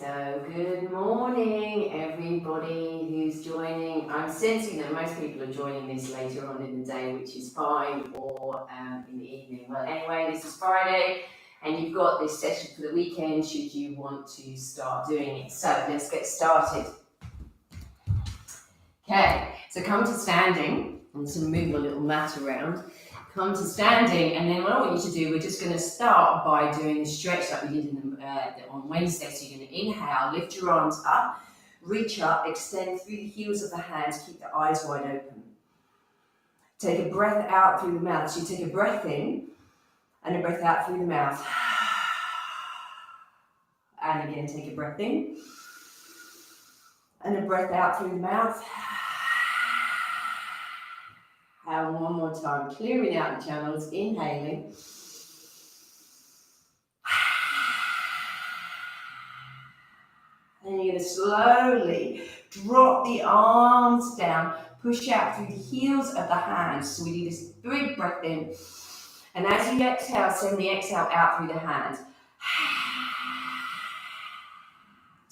So good morning everybody who's joining. I'm sensing that most people are joining this later on in the day, which is fine, or in the evening. Well, anyway, this is Friday and you've got this session for the weekend should you want to start doing it. So let's get started. Okay, so come to standing. I'm just going to move my little mat around. Come to standing, and then what I want you to do, we're just going to start by doing a stretch like we did on Wednesday. So you're going to inhale, lift your arms up, reach up, extend through the heels of the hands, keep the eyes wide open. Take a breath out through the mouth. So you take a breath in and a breath out through the mouth. And again, take a breath in and a breath out through the mouth. And one more time, clearing out the channels, inhaling. And you're going to slowly drop the arms down, push out through the heels of the hands. So we do this big breath in. And as you exhale, send the exhale out through the hands.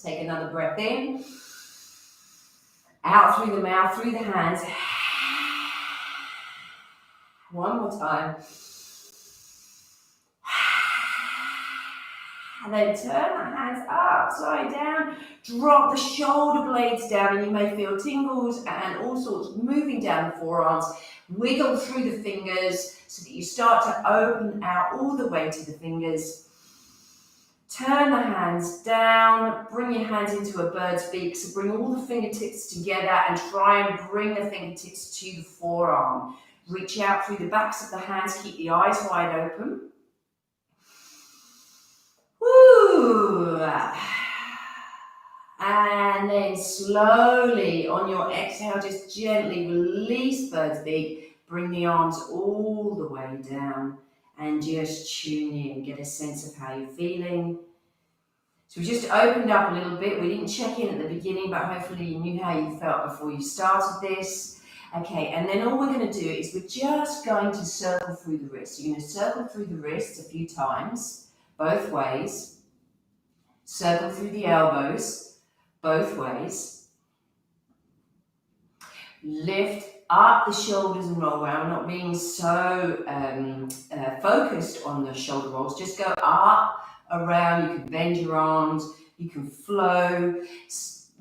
Take another breath in. Out through the mouth, through the hands. One more time. And then turn the hands upside down. Drop the shoulder blades down, and you may feel tingles and all sorts moving down the forearms. Wiggle through the fingers so that you start to open out all the way to the fingers. Turn the hands down. Bring your hands into a bird's beak. So bring all the fingertips together and try and bring the fingertips to the forearm. Reach out through the backs of the hands, keep the eyes wide open. Woo! And then slowly on your exhale, just gently release bird's beak. Bring the arms all the way down and just tune in, get a sense of how you're feeling. So we just opened up a little bit. We didn't check in at the beginning, but hopefully you knew how you felt before you started this. Okay, and then all we're going to do is we're just going to circle through the wrists. You're going to circle through the wrists a few times, both ways. Circle through the elbows, both ways. Lift up the shoulders and roll around, not being so focused on the shoulder rolls. Just go up, around. You can bend your arms, you can flow.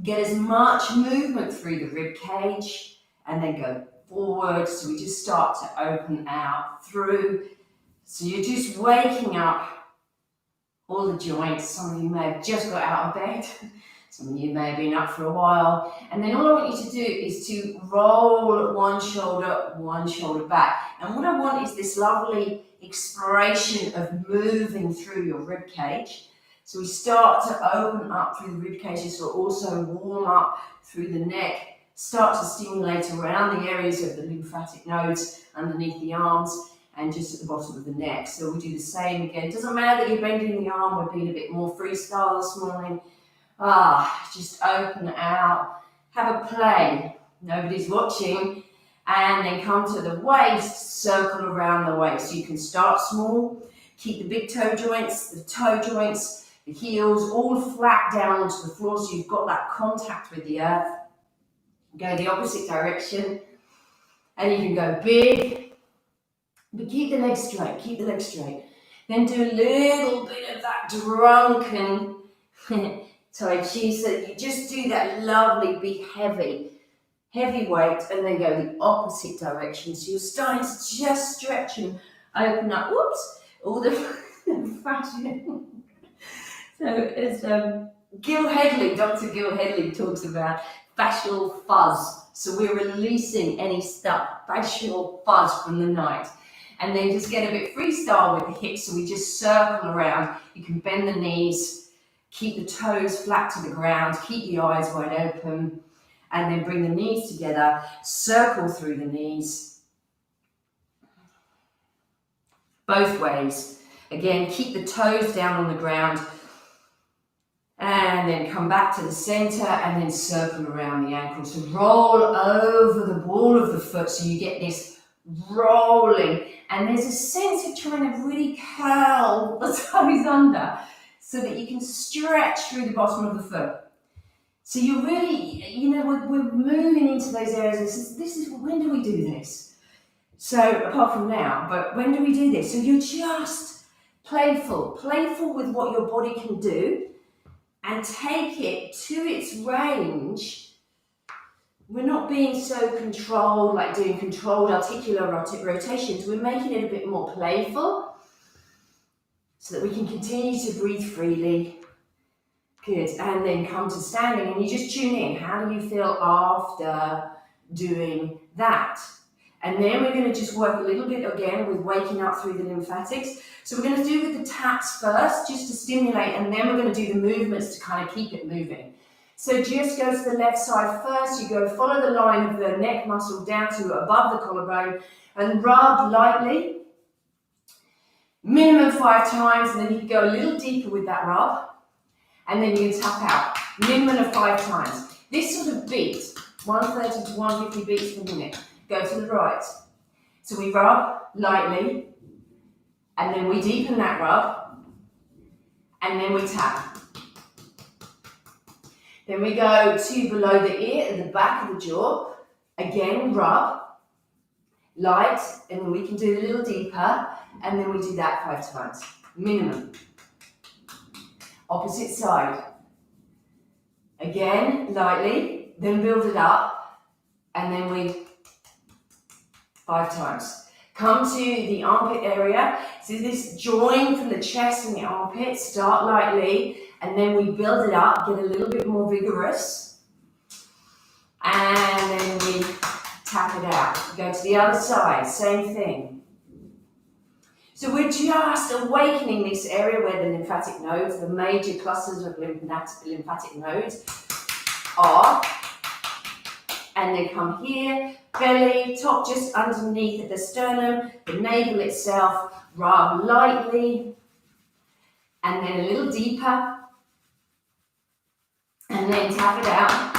Get as much movement through the rib cage. And then go forward. So we just start to open out through. So you're just waking up all the joints. Some of you may have just got out of bed. Some of you may have been up for a while. And then all I want you to do is to roll one shoulder back. And what I want is this lovely exploration of moving through your rib cage. So we start to open up through the rib cages, so also warm up through the neck. Start to stimulate around the areas of the lymphatic nodes underneath the arms and just at the bottom of the neck. So we do the same again. Doesn't matter that you're bending the arm, we're being a bit more freestyle this morning. Just open out, have a play. Nobody's watching. And then come to the waist, circle around the waist. You can start small, keep the big toe joints, the heels all flat down onto the floor so you've got that contact with the earth. Go the opposite direction, and you can go big, but keep the legs straight, Then do a little bit of that drunken Tai Chi, so you just do that lovely, be heavy weight, and then go the opposite direction. So you're starting to just stretch and open up, all the fashion. So as Dr. Gil Hedley talks about, fascial fuzz. So we're releasing any stuck fascial fuzz from the night. And then just get a bit freestyle with the hips. So we just circle around. You can bend the knees, keep the toes flat to the ground, keep the eyes wide open, and then bring the knees together, circle through the knees. Both ways. Again, keep the toes down on the ground. And then come back to the center and then circle around the ankle. So roll over the ball of the foot so you get this rolling. And there's a sense of trying to really curl the toes under. so that you can stretch through the bottom of the foot. So you're really, we're moving into those areas. This is when do we do this? So apart from now, but when do we do this? So you're just playful with what your body can do and take it to its range. We're not being so controlled, like doing controlled articular rotations. We're making it a bit more playful so that we can continue to breathe freely. Good, and then come to standing and you just tune in. How do you feel after doing that? And then we're going to just work a little bit again with waking up through the lymphatics. So we're going to do with the taps first, just to stimulate, and then we're going to do the movements to kind of keep it moving. So just go to the left side first. You go follow the line of the neck muscle down to above the collarbone and rub lightly. Minimum 5 times, and then you can go a little deeper with that rub. And then you can tap out, minimum of 5 times. This sort of beat, 130 to 150 beats per minute. Go to the right. So we rub lightly, and then we deepen that rub, and then we tap. Then we go to below the ear at the back of the jaw. Again, rub, light, and then we can do a little deeper, and then we do that 5 times, minimum. Opposite side. Again, lightly, then build it up, and then we 5 times. Come to the armpit area. So this join from the chest and the armpit, start lightly, and then we build it up, get a little bit more vigorous, and then we tap it out. Go to the other side, same thing. So we're just awakening this area where the lymphatic nodes, the major clusters of lymphatic nodes are. And then come here, belly, top just underneath the sternum, the navel itself, rub lightly, and then a little deeper, and then tap it out.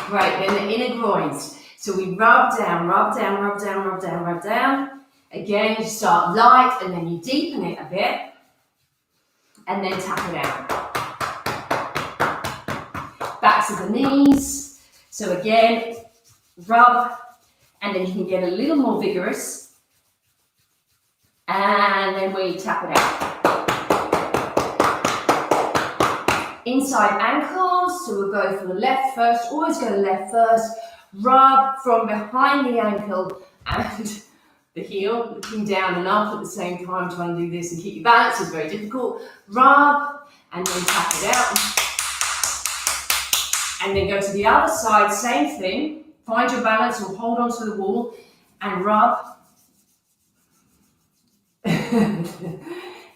Great, then the inner groins. So we rub down, rub down, rub down, rub down, rub down. Again, you start light and then you deepen it a bit. And then tap it out. Backs of the knees. So again, rub. And then you can get a little more vigorous. And then we tap it out. Inside ankles. So we'll go for the left first. Always go left first. Rub from behind the ankle and the heel, looking down and up at the same time, trying to do this and keep your balance is very difficult. Rub and then tap it out. And then go to the other side, same thing. Find your balance or hold on to the wall and rub.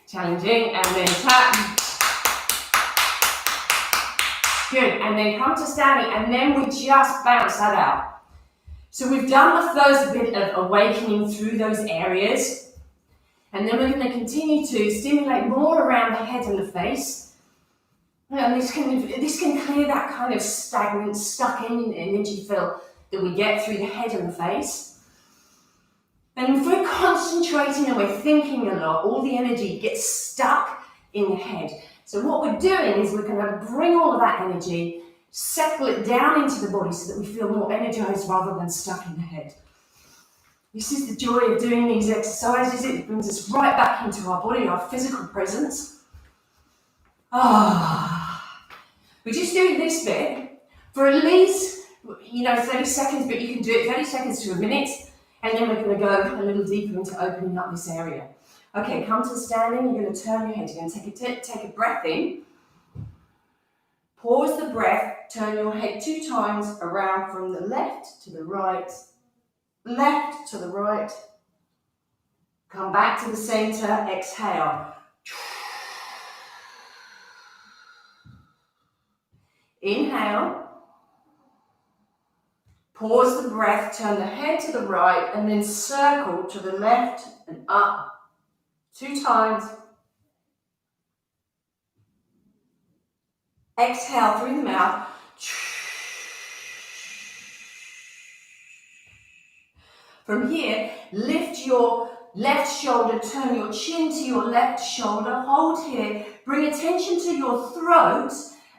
Challenging, and then tap. Good, and then come to standing, and then we just bounce that out. So we've done the first bit of awakening through those areas, and then we're going to continue to stimulate more around the head and the face. And this can clear that kind of stagnant, stuck-in energy fill that we get through the head and the face. And if we're concentrating and we're thinking a lot, all the energy gets stuck in the head. So what we're doing is we're going to bring all of that energy, settle it down into the body so that we feel more energized rather than stuck in the head. This is the joy of doing these exercises. It brings us right back into our body, our physical presence. We're just doing this bit for at least, 30 seconds, but you can do it 30 seconds to a minute, and then we're going to go a little deeper into opening up this area. Okay, come to standing, you're going to turn your head, you're going to take a breath in, pause the breath, turn your head 2 times around from the left to the right, come back to the center, exhale. Inhale, pause the breath, turn the head to the right, and then circle to the left and up. 2 times. Exhale through the mouth. From here, lift your Left shoulder, turn your chin to your left shoulder, hold here, bring attention to your throat,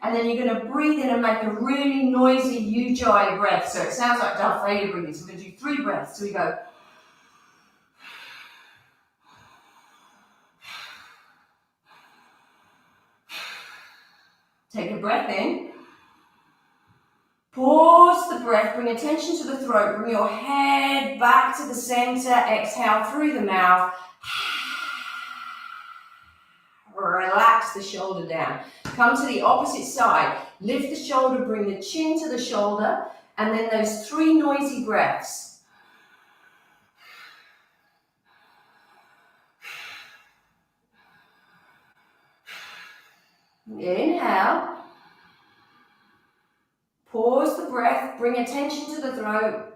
and then you're going to breathe in and make a really noisy Ujjayi breath. So it sounds like Darth Vader breathing. So we're going to do 3 breaths. So we go. Take a breath in. Pause the breath, bring attention to the throat, bring your head back to the center, exhale through the mouth. Relax the shoulder down. Come to the opposite side. Lift the shoulder, bring the chin to the shoulder, and then those 3 noisy breaths. Inhale. Pause the breath, bring attention to the throat.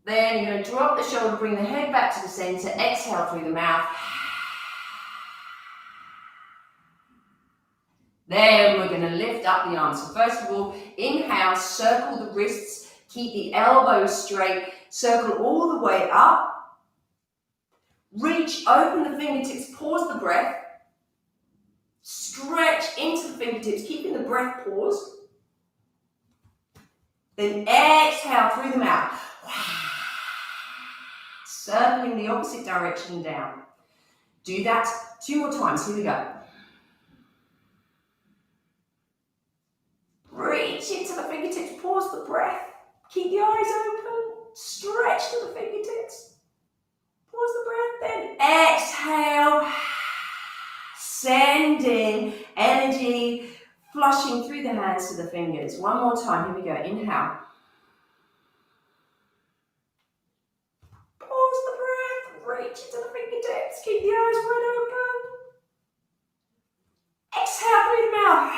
Then you're going to drop the shoulder, bring the head back to the center, exhale through the mouth. Then we're going to lift up the arms. So first of all, inhale, circle the wrists, keep the elbows straight, circle all the way up. Reach, open the fingertips, pause the breath. Stretch into the fingertips, keeping the breath paused. Then exhale through the mouth. Circling the opposite direction down. Do that 2 more times. Here we go. Reach into the fingertips. Pause the breath. Keep the eyes open. Stretch to the fingertips. Pause the breath. Then exhale. Sending energy flushing through the hands to the fingers. 1 more time. Here we go. Inhale. Pause the breath. Reach into the fingertips. Keep the eyes wide open. Exhale through the mouth.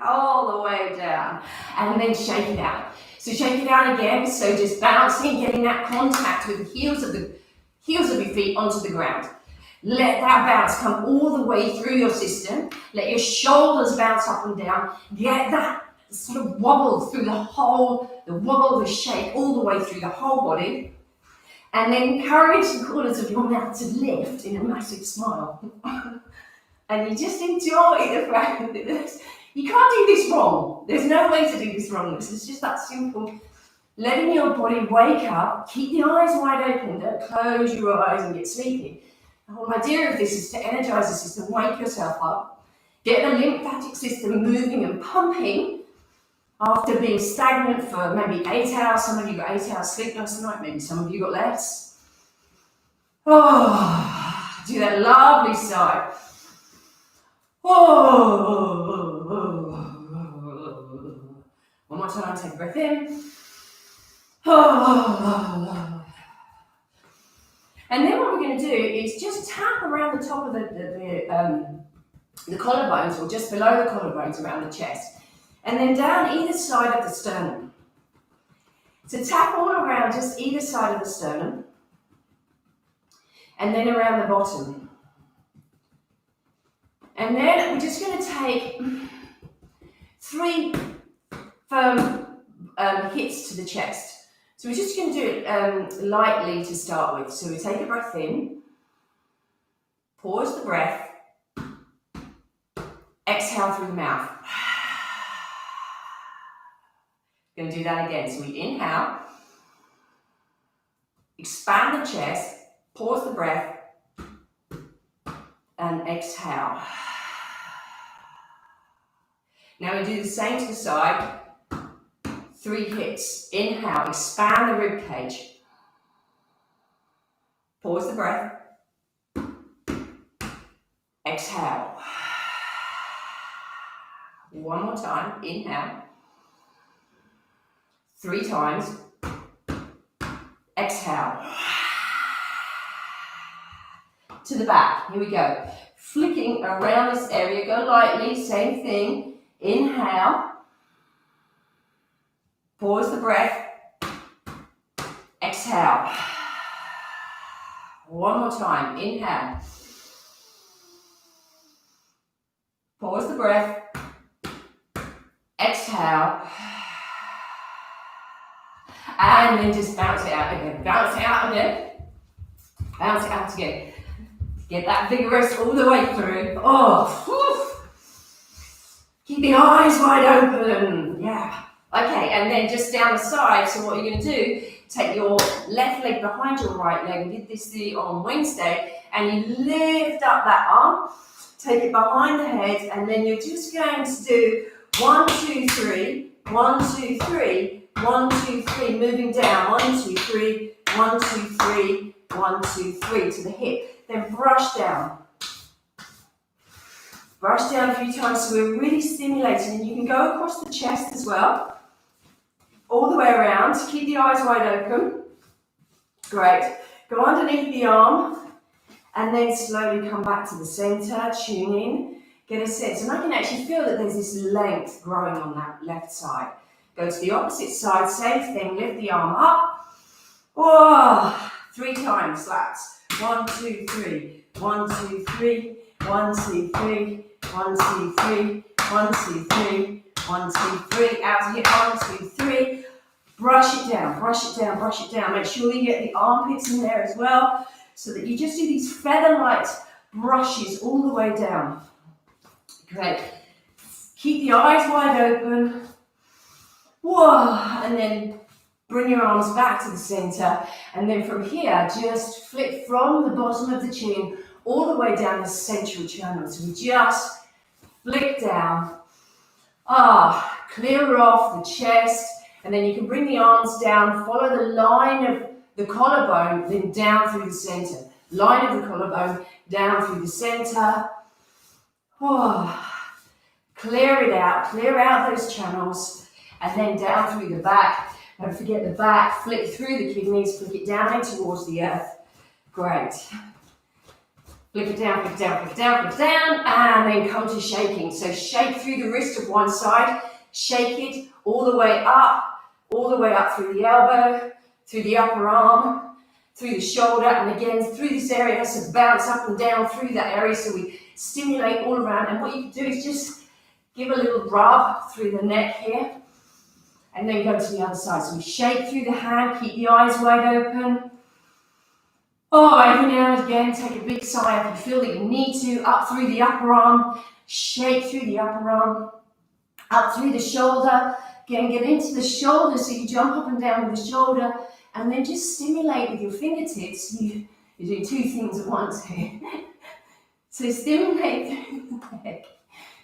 All the way down. And then shake it out. So shake it out again. So just bouncing, getting that contact with the heels of your feet onto the ground. Let that bounce come all the way through your system. Let your shoulders bounce up and down. Get that sort of wobble through the wobble, the shake all the way through the whole body. And then encourage the corners of your mouth to lift in a massive smile. And you just enjoy the fact that you can't do this wrong. There's no way to do this wrong. This is just that simple. Letting your body wake up. Keep the eyes wide open. Don't close your eyes and get sleepy. The whole idea of this is to energize the system, wake yourself up, get the lymphatic system moving and pumping after being stagnant for maybe 8 hours. Some of you got 8 hours sleep last night, maybe some of you got less. Oh, do that lovely sigh. Oh. One more time, take a breath in. Oh. And then what we're going to do is just tap around the top of the collarbones, or just below the collarbones around the chest, and then down either side of the sternum. So tap all around just either side of the sternum, and then around the bottom. And then we're just going to take 3 firm hits to the chest. So we're just going to do it lightly to start with. So we take a breath in, pause the breath, exhale through the mouth. Going to do that again. So we inhale, expand the chest, pause the breath, and exhale. Now we do the same to the side. 3 hits. Inhale, expand the rib cage. Pause the breath. Exhale. 1 more time. Inhale. 3 times. Exhale. To the back. Here we go. Flicking around this area. Go lightly. Same thing. Inhale. Pause the breath. Exhale. 1 more time. Inhale. Pause the breath. Exhale. And then just bounce it out again. bounce it out again. Bounce it out again. Get that vigorous all the way through. Oh, whew. Keep the eyes wide open. Yeah. Okay, and then just down the side. So what you're going to do, take your left leg behind your right leg. We did this on Wednesday. And you lift up that arm. Take it behind the head. And then you're just going to do 1, 2, 3. 1, 2, 3. 1, 2, 3. Moving down. 1, 2, 3. 1, 2, 3. 1, 2, 3 to the hip. Then brush down. Brush down a few times so we're really stimulating. And you can go across the chest as well. All the way around. Keep the eyes wide open. Great. Go underneath the arm. And then slowly come back to the center. Tune in. Get a sense. And I can actually feel that there's this length growing on that left side. Go to the opposite side. Same thing. Lift the arm up. Oh, 3 times. Slaps. 1, 2, 3. 1, 2, 3. 1, 2, 3. 1, 2, 3. 1, 2, 3. 1, 2, 3. Out to hip. 1, 2, 3. Brush it down. Brush it down. Brush it down. Make sure you get the armpits in there as well, so that you just do these feather-light brushes all the way down. Great. Keep the eyes wide open. Whoa. And then bring your arms back to the center. And then from here, just flip from the bottom of the chin all the way down the central channel. So we just flick down. Clear off the chest. And then you can bring the arms down. Follow the line of the collarbone, then down through the center. Line of the collarbone, down through the center. Clear it out. Clear out those channels. And then down through the back. Don't forget the back. Flick through the kidneys. Flick it down in towards the earth. Great. Flick it down, flick it down, flick it down, flick it down. And then come to shaking. So shake through the wrist of one side. Shake it all the way up through the elbow, through the upper arm, through the shoulder, and again through this area. So bounce up and down through that area so we stimulate all around. And what you can do is just give a little rub through the neck here, and then go to the other side. So we shake through the hand, keep the eyes wide open. Every now and again, take a big sigh if you feel that you need to. Up through the upper arm, shake through the upper arm, up through the shoulder. Again, get into the shoulder, so you jump up and down with the shoulder, and then just stimulate with your fingertips. You're doing 2 things at once here. So stimulate through the neck.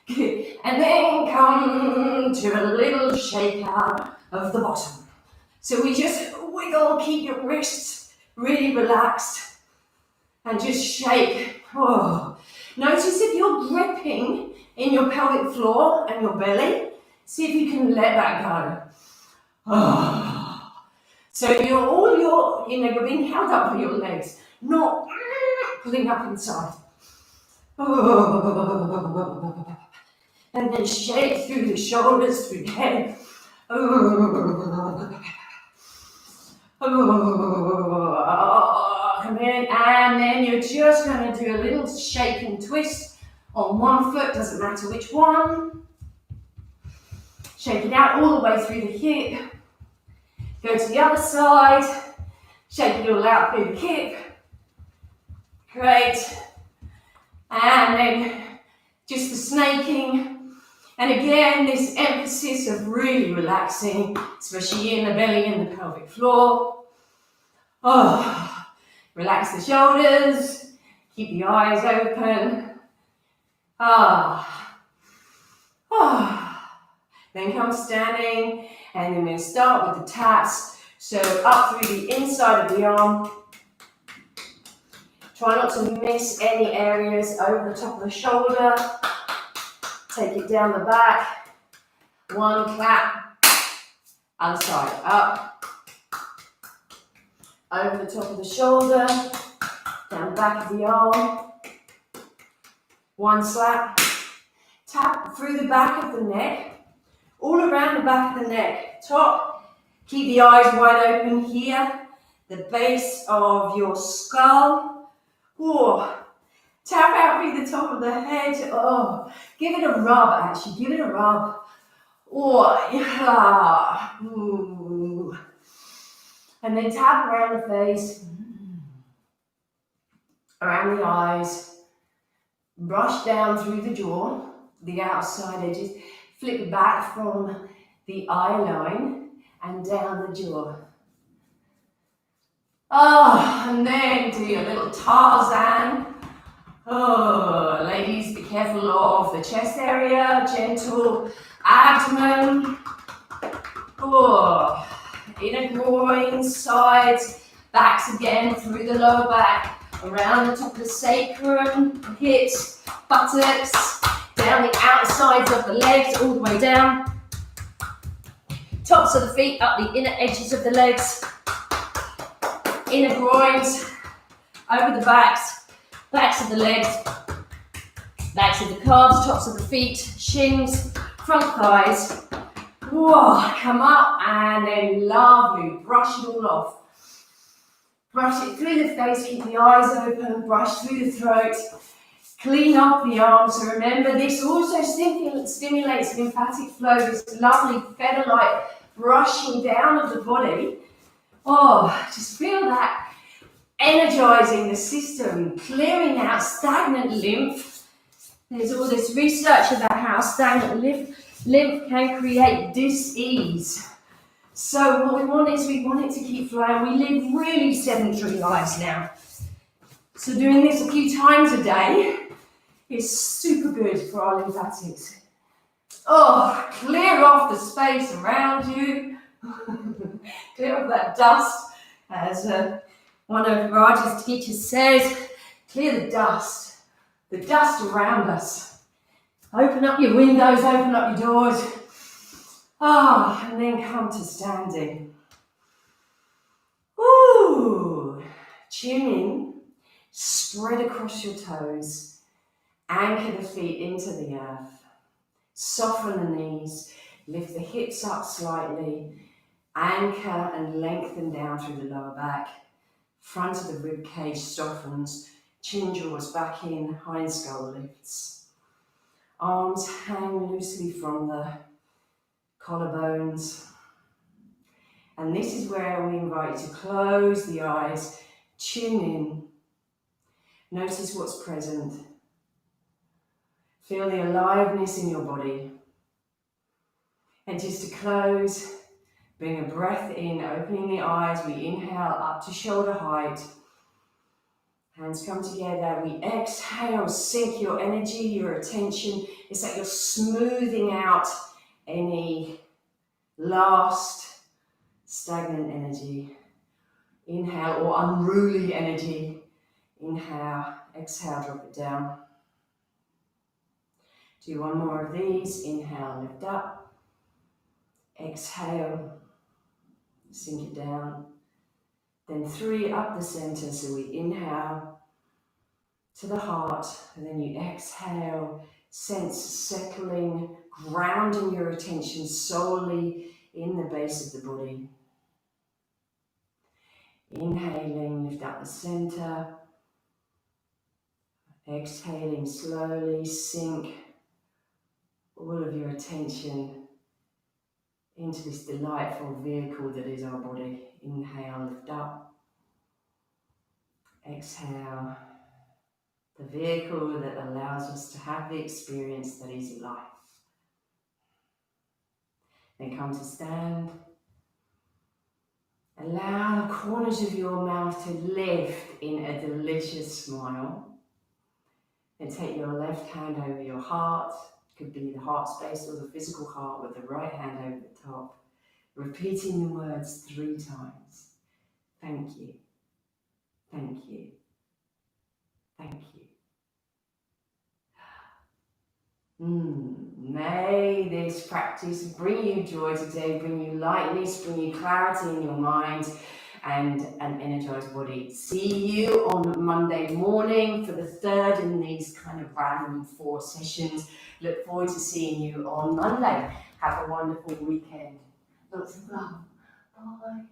Good. And then come to a little shake out of the bottom. So we just wiggle, keep your wrists really relaxed, and just shake. Notice if you're gripping in your pelvic floor and your belly. See if you can let that go. So you're being held up by your legs, not pulling up inside. And then shake through the shoulders, through the head. Come in, and then you're just going to do a little shake and twist on one foot, doesn't matter which one. Shake it out all the way through the hip. Go to the other side. Shake it all out through the hip. Great. And then just the snaking. And again, this emphasis of really relaxing, especially in the belly and the pelvic floor. Relax the shoulders. Keep the eyes open. Then come standing, and then we'll start with the taps. So up through the inside of the arm. Try not to miss any areas over the top of the shoulder. Take it down the back. 1 clap. Other side. Up. Over the top of the shoulder. Down the back of the arm. 1 slap. Tap through the back of the neck. All around the back of the neck. Top. Keep the eyes wide open here. The base of your skull. Tap out through the top of the head. Give it a rub, actually. Give it a rub. And then tap around the face, around the eyes, brush down through the jaw, the outside edges, flick back from the eye line and down the jaw. Oh, and then do your little Tarzan. Oh, ladies, be careful of the chest area, gentle abdomen. Oh, inner groins, sides, backs again through the lower back, around the top of the sacrum, hips, buttocks, down the outsides of the legs, all the way down. Tops of the feet up the inner edges of the legs, inner groins, over the backs, backs of the legs, backs of the calves, tops of the feet, shins, front thighs. Whoa, come up and then lovely, brush it all off. Brush it through the face, keep the eyes open, brush through the throat, clean up the arms. So remember, this also stimulates lymphatic flow, this lovely feather-like brushing down of the body. Oh, just feel that energizing the system, clearing out stagnant lymph. There's all this research about how stagnant lymph can create dis-ease. So what we want it to keep flowing. We live really sedentary lives now. So doing this a few times a day is super good for our lymphatics. Oh, clear off the space around you. Clear off that dust. As one of Raj's teachers says, clear the dust around us. Open up your windows, open up your doors. Ah, and then come to standing. Ooh, chin in, spread across your toes, anchor the feet into the earth, soften the knees, lift the hips up slightly, anchor and lengthen down through the lower back, front of the rib cage softens, chin draws back in, hind skull lifts. Arms hang loosely from the collarbones. And this is where we invite you to close the eyes, tune in, notice what's present. Feel the aliveness in your body. And just to close, bring a breath in, opening the eyes. We inhale up to shoulder height. Hands come together. We exhale, sink your energy, your attention. It's like you're smoothing out any last stagnant energy. Inhale, or unruly energy. Inhale, exhale, drop it down. Do one more of these. Inhale, lift up. Exhale, sink it down. Then 3 up the center. So we inhale to the heart, and then you exhale, sense settling, grounding your attention solely in the base of the body. Inhaling, lift up the center. Exhaling slowly, sink all of your attention into this delightful vehicle that is our body. Inhale, lift up. Exhale, the vehicle that allows us to have the experience that is life. Then come to stand. Allow the corners of your mouth to lift in a delicious smile. Then take your left hand over your heart. It could be the heart space or the physical heart, with the right hand over the top. Repeating the words 3 times. Thank you. Thank you. Thank you. May this practice bring you joy today, bring you lightness, bring you clarity in your mind and an energized body. See you on Monday morning for the 3rd in these kind of random 4 sessions. Look forward to seeing you on Monday. Have a wonderful weekend. Lots of love. Bye.